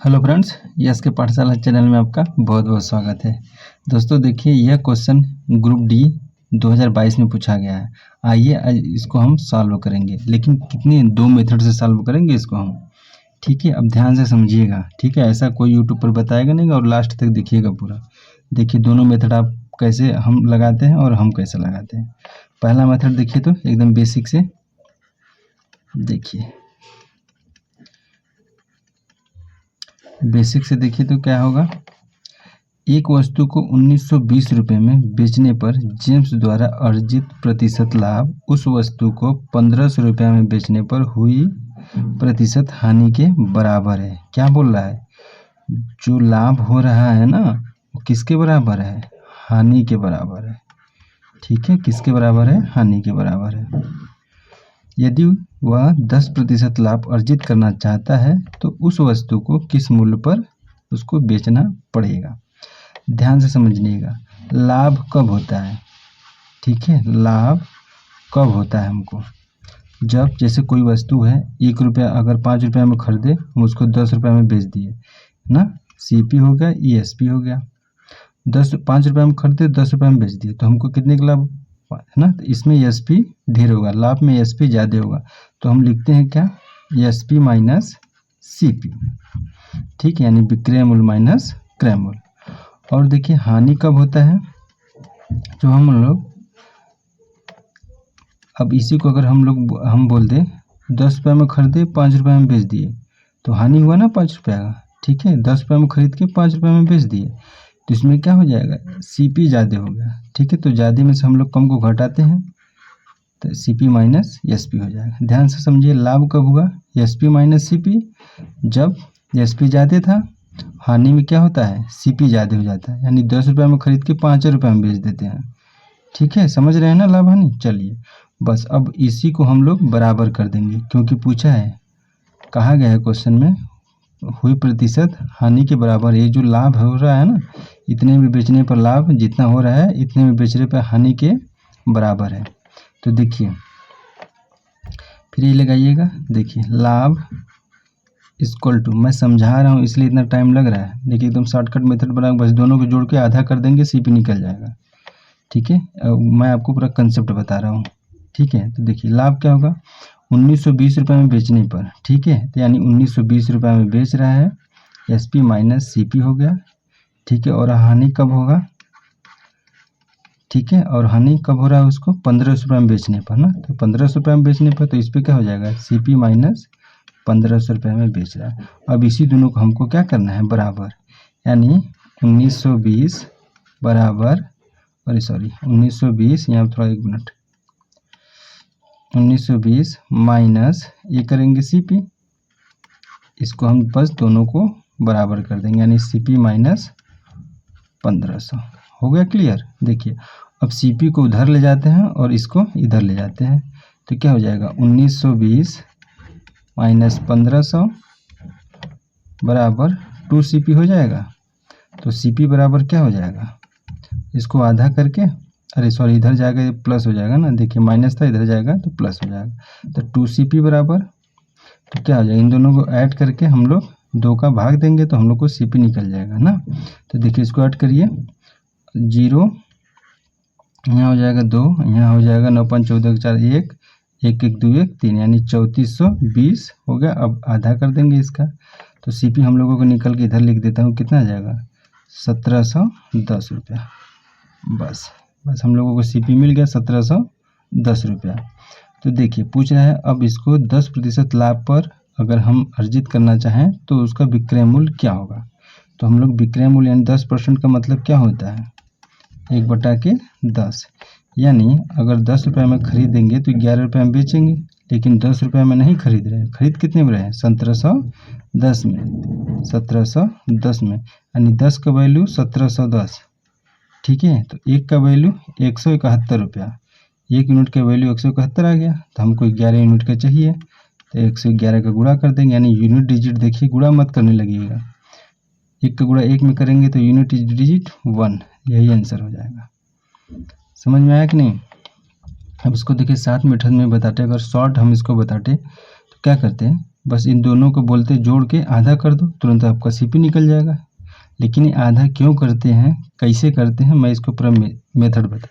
Hello friends, yes के पाठशाला channel में आपका बहुत बहुत स्वागत है। दोस्तों देखिए, यह क्वेश्चन ग्रुप डी 2022 में पूछा गया है। आइए आज इसको हम सॉल्व करेंगे, लेकिन कितने दो मेथड से सॉल्व करेंगे इसको हम। ठीक है, अब ध्यान से समझिएगा। ठीक है, ऐसा कोई यूट्यूब पर बताएगा नहीं और लास्ट तक देखिएगा पूरा। देखिए दोनों मेथड आप कैसे हम लगाते हैं और हम कैसे लगाते हैं। पहला मेथड देखिए तो एकदम बेसिक से देखिए, तो क्या होगा। एक वस्तु को 1920 रुपये में बेचने पर जेम्स द्वारा अर्जित प्रतिशत लाभ उस वस्तु को 1500 रुपये में बेचने पर हुई प्रतिशत हानि के बराबर है। क्या बोल रहा है, जो लाभ हो रहा है ना वो किसके बराबर है, हानि के बराबर है। ठीक है, किसके बराबर है, हानि के बराबर है। यदि वह 10% लाभ अर्जित करना चाहता है तो उस वस्तु को किस मूल्य पर उसको बेचना पड़ेगा। ध्यान से समझिएगा, लाभ कब होता है। ठीक है, लाभ कब होता है हमको, जब जैसे कोई वस्तु है 1 रुपया अगर 5 रुपये में खरीदे, हम उसको 10 रुपये में बेच दिए ना, सीपी हो गया, ईएसपी हो गया। 5 रुपये में खरीदे 10 रुपये में बेच दिए तो हमको कितने का लाभ है ना, तो इसमें एसपी ढेर होगा, लाभ में एसपी ज़्यादा होगा। तो हम लिखते हैं क्या, एसपी माइनस सीपी। ठीक है, यानी विक्रय मूल्य माइनस क्रय मूल्य। और देखिए हानि कब होता है, जो हम लोग अब इसी को अगर हम बोल दें 10 रुपये में खरीदे 5 रुपये में बेच दिए तो हानि हुआ ना 5 रुपये का। ठीक है, 10 रुपये में खरीद के 5 रुपये में बेच दिए तो इसमें क्या हो जाएगा, सीपी ज़्यादा हो गया। ठीक है, तो ज़्यादा में से हम लोग कम को घटाते हैं तो सीपी माइनस एसपी हो जाएगा। ध्यान से समझिए, लाभ कब हुआ, एसपी माइनस सीपी, जब एसपी ज़्यादा था। हानि में क्या होता है, सीपी ज़्यादा हो जाता है, यानी 10 रुपये में खरीद के 5 रुपये में बेच देते हैं। ठीक है, समझ रहे हैं ना लाभ हानि। चलिए बस अब इसी को हम लोग बराबर कर देंगे, क्योंकि पूछा है, कहा गया है क्वेश्चन में हुई प्रतिशत हानि के बराबर। ये जो लाभ हो रहा है ना, इतने में बेचने पर लाभ जितना हो रहा है इतने में बेचने पर हानि के बराबर है। तो देखिए फिर ये लगाइएगा, देखिए लाभ इक्वल टू, मैं समझा रहा हूँ इसलिए इतना टाइम लग रहा है, देखिए एकदम शॉर्टकट मेथड बना, बस दोनों को जोड़ के आधा कर देंगे, सीपी निकल जाएगा। ठीक है, मैं आपको पूरा कंसेप्ट बता रहा हूँ। ठीक है, तो देखिए लाभ क्या होगा, 1920 रुपये में बेचने पर। ठीक है, तो यानी 1920 रुपये में बेच रहा है, एसपी माइनस सीपी हो गया। ठीक है, और हानि कब होगा, ठीक है, और हानि कब हो रहा है उसको 1500 रुपये में बेचने पर ना, तो 1500 रुपये में बेचने पर तो इस पर क्या हो जाएगा, सीपी माइनस 1500 रुपये में बेच रहा है। अब इसी दोनों को हमको क्या करना है, बराबर, यानी 1920 बराबर, अरे सॉरी 1920, यहाँ थोड़ा 1 मिनट, 1920 माइनस ये करेंगे सीपी, इसको हम बस दोनों को बराबर कर देंगे, यानी सीपी माइनस 1500 हो गया। क्लियर। देखिए अब सीपी को उधर ले जाते हैं और इसको इधर ले जाते हैं तो क्या हो जाएगा, 1920 माइनस 1500 बराबर 2 सीपी हो जाएगा। तो सीपी बराबर क्या हो जाएगा, इसको आधा करके, अरे सॉरी इधर जाएगा प्लस हो जाएगा ना, देखिए माइनस था इधर जाएगा तो प्लस हो जाएगा। तो 2 सीपी बराबर, तो क्या हो जाएगा, इन दोनों को ऐड करके हम लोग 2 का भाग देंगे तो हम लोग को सीपी निकल जाएगा ना। तो देखिए इसको ऐड करिए, 0 यहाँ हो जाएगा 2, यहाँ हो जाएगा 9 5 14 4 1 1 1 2 1 3, यानी 3420 हो गया। अब आधा कर देंगे इसका, तो सीपी हम लोगों को निकल के इधर लिख देता हूँ, कितना आ जाएगा 1710 रुपया। बस हम लोगों को सीपी मिल गया 1710 रुपया। तो देखिए पूछ रहा है अब इसको 10% लाभ पर अगर हम अर्जित करना चाहें तो उसका विक्रय मूल्य क्या होगा। तो हम लोग विक्रय मूल्य यानी 10% का मतलब क्या होता है, 1/10, यानी अगर 10 रुपये में खरीदेंगे तो 11 रुपये में बेचेंगे, लेकिन 10 रुपये में नहीं खरीद रहे हैं, खरीद कितने में रहे हैं, 1710 में, 1710 में, यानी 10 का वैल्यू 1710। ठीक है, तो 1 का वैल्यू 171 रुपया, 1 यूनिट का वैल्यू 171 आ गया, तो हमको 11 यूनिट का चाहिए तो 111 का गुणा कर देंगे, यानी यूनिट डिजिट देखिए गुणा मत करने लगिएगा, 1 का गुणा 1 में करेंगे तो यूनिट डिजिट 1, यही आंसर हो जाएगा। समझ में आया कि नहीं। अब इसको देखिए 7 मेथड में बताते, अगर शॉर्ट हम इसको बताते तो क्या करते हैं, बस इन दोनों को बोलते जोड़ के आधा कर दो, तुरंत आपका सीपी निकल जाएगा। लेकिन ये आधा क्यों करते हैं, कैसे करते हैं, मैं इसको पूरा मेथड बता,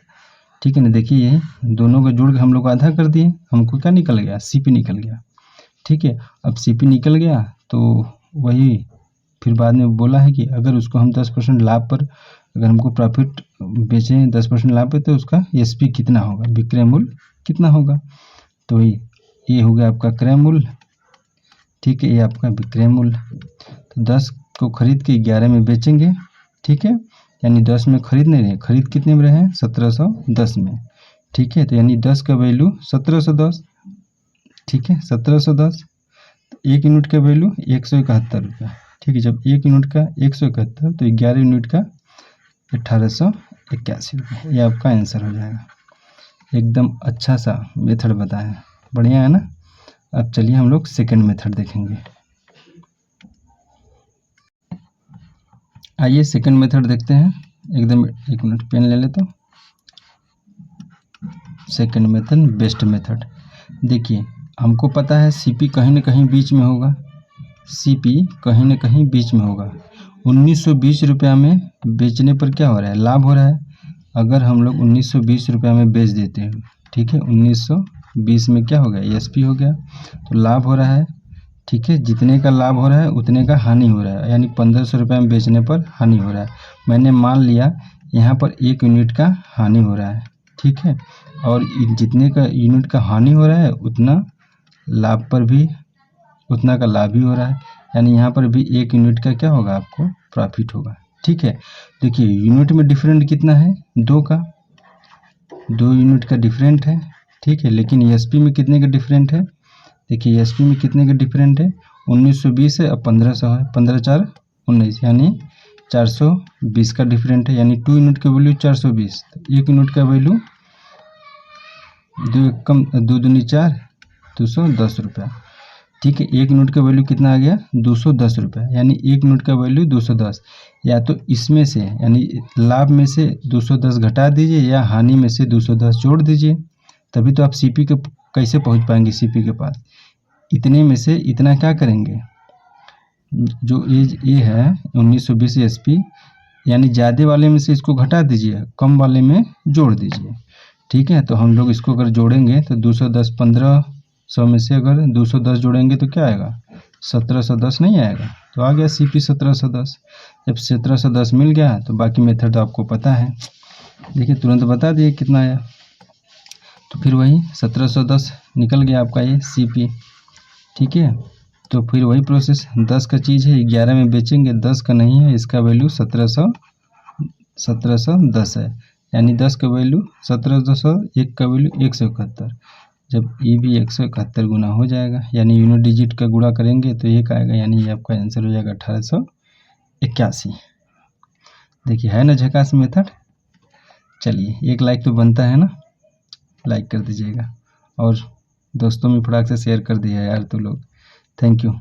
ठीक है ना। देखिए यही दोनों को जोड़ के हम लोग आधा कर दिए, हमको क्या निकल गया, सीपी निकल गया, ठीक है। अब सीपी निकल गया तो वही फिर बाद में बोला है कि अगर उसको हम 10% लाभ पर, अगर हमको प्रॉफिट बेचें 10% लाभ पे, तो उसका एसपी कितना होगा, विक्रय मूल्य कितना होगा। तो ये हो गया आपका क्रय मूल्य, ठीक है, ये आपका विक्रय मूल्य। तो 10 को खरीद के 11 में बेचेंगे, ठीक है, यानी 10 में खरीद नहीं रहे, खरीद कितने में रहे हैं, 1710 में, ठीक है। तो यानी 10 का वैल्यू 1710, ठीक है, 1710। एक यूनिट का वैल्यू 171 रुपया, ठीक है। जब एक यूनिट का 171, तो 11 यूनिट का 1881 रुपये, ये आपका आंसर हो जाएगा। एकदम अच्छा सा मेथड बताया, बढ़िया है ना। अब चलिए हम लोग सेकंड मेथड देखेंगे। आइए सेकंड मेथड देखते हैं, एकदम एक मिनट पेन ले ले। तो सेकंड मेथड बेस्ट मेथड। देखिए हमको पता है सीपी कहीं ना कहीं बीच में होगा, सीपी कहीं ना कहीं बीच में होगा। 1920 रुपया में बेचने पर क्या हो रहा है, लाभ हो रहा है। अगर हम लोग 1920 रुपया में बेच देते हैं, ठीक है, 1920 में क्या हो गया, एसपी हो गया, तो लाभ हो रहा है, ठीक है। जितने का लाभ हो रहा है उतने का हानि हो रहा है, यानी 1500 रुपये में बेचने पर हानि हो रहा है। मैंने मान लिया यहाँ पर 1 यूनिट का हानि हो रहा है, ठीक है, और जितने का यूनिट का हानि हो रहा है उतना लाभ पर भी उतना का लाभ ही हो रहा है, यानी यहाँ पर भी 1 यूनिट का क्या होगा, आपको प्रॉफिट होगा, ठीक है। देखिए यूनिट में डिफरेंट कितना है, 2 का, 2 यूनिट का डिफरेंट है, ठीक है। लेकिन एसपी में कितने का डिफरेंट है, देखिए एसपी में कितने का डिफरेंट है, 1920 है, अब 1500 है, 15 4 19, यानी 420 का डिफरेंट है, यानी 2 यूनिट का वैल्यू 420, 1 यूनिट का वैल्यू 2 कम 2 दूनी 4, 210 रुपया, ठीक है। 1 यूनिट का वैल्यू कितना आ गया, 210 रुपया, यानी 1 यूनिट का वैल्यू 210। या तो इसमें से यानी लाभ में से 210 घटा दीजिए, या हानि में से 210 जोड़ दीजिए, तभी तो आप सीपी के कैसे पहुंच पाएंगे, सीपी के पास। इतने में से इतना क्या करेंगे, जो ये है 1920 एसपी, यानी ज़्यादा वाले में से इसको घटा दीजिए, कम वाले में जोड़ दीजिए, ठीक है। तो हम लोग इसको अगर जोड़ेंगे तो 210, 1500 में से अगर 210 जोड़ेंगे तो क्या आएगा, 1710 नहीं आएगा, तो आ गया सीपी 1710। जब 1710 मिल गया तो बाकी मेथड तो आपको पता है, देखिए तुरंत बता दिए कितना आया। तो फिर वही 1710 निकल गया आपका ये सीपी, ठीक है। तो फिर वही प्रोसेस, 10 का चीज़ है, 11 में बेचेंगे, 10 का नहीं है, इसका वैल्यू 1710 है, यानी 10 का वैल्यू 1710, 1 का वैल्यू 171। जब ये भी 171 गुना हो जाएगा, यानी यूनिट डिजिट का गुणा करेंगे तो ये आएगा, यानी ये आपका आंसर हो जाएगा 1881। देखिए है ना झकास मेथड। चलिए एक लाइक तो बनता है ना, लाइक कर दीजिएगा, और दोस्तों में फटाक से शेयर कर दिया यार तो लोग, थैंक यू।